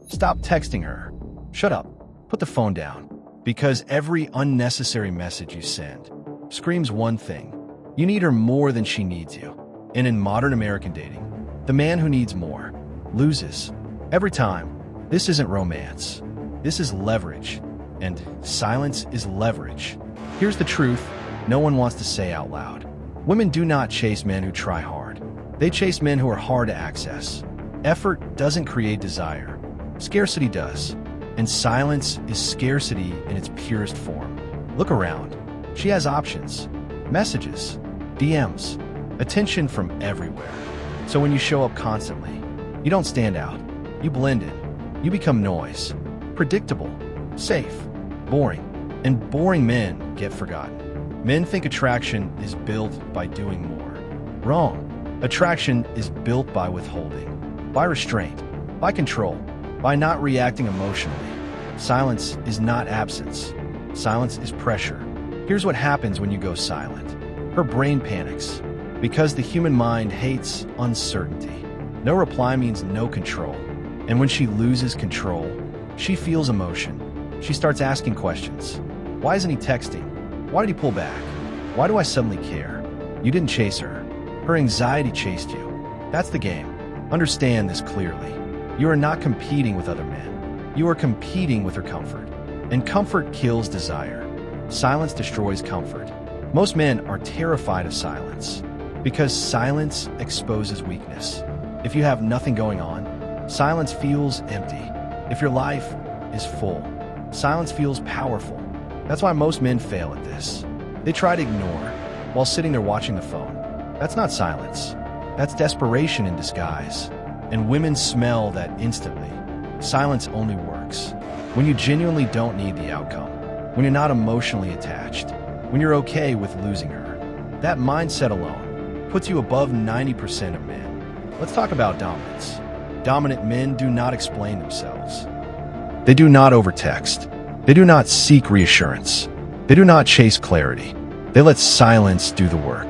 Stop texting her. Shut up. Put the phone down. Because every unnecessary message you send screams one thing. You need her more than she needs you. And in modern American dating, the man who needs more loses. Every time. This isn't romance. This is leverage. And silence is leverage. Here's the truth no one wants to say out loud. Women do not chase men who try hard. They chase men who are hard to access. Effort doesn't create desire. Scarcity does. And silence is scarcity in its purest form. Look around. She has options. Messages. DMs. Attention from everywhere. So when you show up constantly, you don't stand out. You blend in. You become noise. Predictable. Safe. Boring. And boring men get forgotten. Men think attraction is built by doing more. Wrong. Attraction is built by withholding, by restraint, by control, by not reacting emotionally. Silence is not absence. Silence is pressure. Here's what happens when you go silent. Her brain panics because the human mind hates uncertainty. No reply means no control. And when she loses control, she feels emotion. She starts asking questions. Why isn't he texting? Why did he pull back? Why do I suddenly care? You didn't chase her. Her anxiety chased you. That's the game. Understand this clearly. You are not competing with other men. You are competing with her comfort. And comfort kills desire. Silence destroys comfort. Most men are terrified of silence because silence exposes weakness. If you have nothing going on, silence feels empty. If your life is full, silence feels powerful. That's why most men fail at this. They try to ignore while sitting there watching the phone. That's not silence. That's desperation in disguise. And women smell that instantly. Silence only works when you genuinely don't need the outcome, when you're not emotionally attached, when you're okay with losing her. That mindset alone puts you above 90% of men. Let's talk about dominance. Dominant men do not explain themselves. They do not overtext. They do not seek reassurance. They do not chase clarity. They let silence do the work.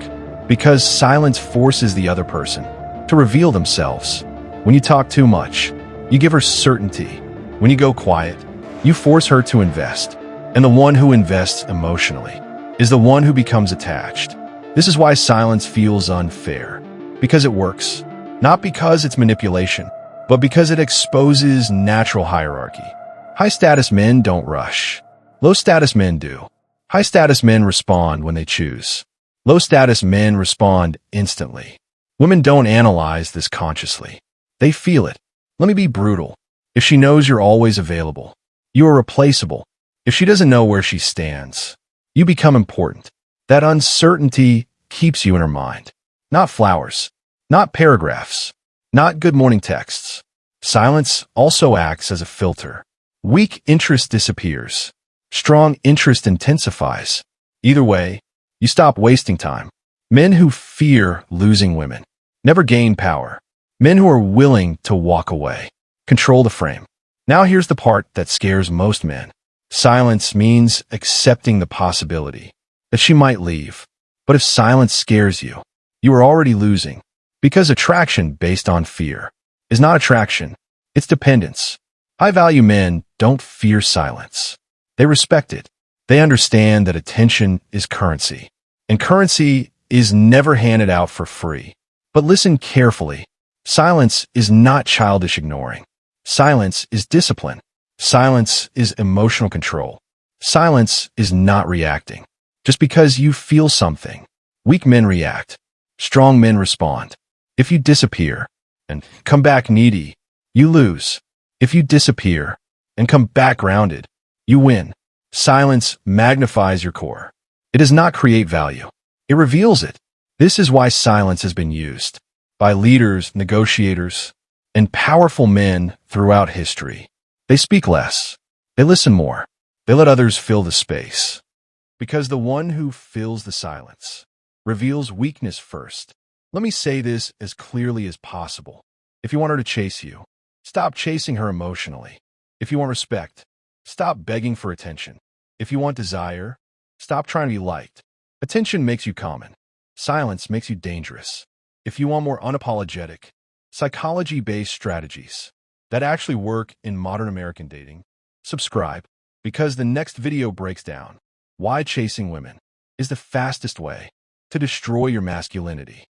Because silence forces the other person to reveal themselves. When you talk too much, you give her certainty. When you go quiet, you force her to invest. And the one who invests emotionally is the one who becomes attached. This is why silence feels unfair. Because it works. Not because it's manipulation, but because it exposes natural hierarchy. High-status men don't rush. Low-status men do. High-status men respond when they choose. Low-status men respond instantly. Women don't analyze this consciously. They feel it. Let me be brutal. If she knows you're always available, you are replaceable. If she doesn't know where she stands, you become important. That uncertainty keeps you in her mind. Not flowers. Not paragraphs. Not good morning texts. Silence also acts as a filter. Weak interest disappears. Strong interest intensifies. Either way, you stop wasting time. Men who fear losing women never gain power. Men who are willing to walk away control the frame. Now here's the part that scares most men. Silence means accepting the possibility that she might leave. But if silence scares you, you are already losing. Because attraction based on fear is not attraction, it's dependence. High-value men don't fear silence. They respect it. They understand that attention is currency. And currency is never handed out for free. But listen carefully. Silence is not childish ignoring. Silence is discipline. Silence is emotional control. Silence is not reacting. Just because you feel something. Weak men react. Strong men respond. If you disappear and come back needy, you lose. If you disappear and come back grounded, you win. Silence magnifies your core. It does not create value. It reveals it. This is why silence has been used by leaders, negotiators, and powerful men throughout history. They speak less. They listen more. They let others fill the space. Because the one who fills the silence reveals weakness first. Let me say this as clearly as possible. If you want her to chase you, stop chasing her emotionally. If you want respect, stop begging for attention. If you want desire, stop trying to be liked. Attention makes you common. Silence makes you dangerous. If you want more unapologetic, psychology-based strategies that actually work in modern American dating? Subscribe, because the next video breaks down why chasing women is the fastest way to destroy your masculinity.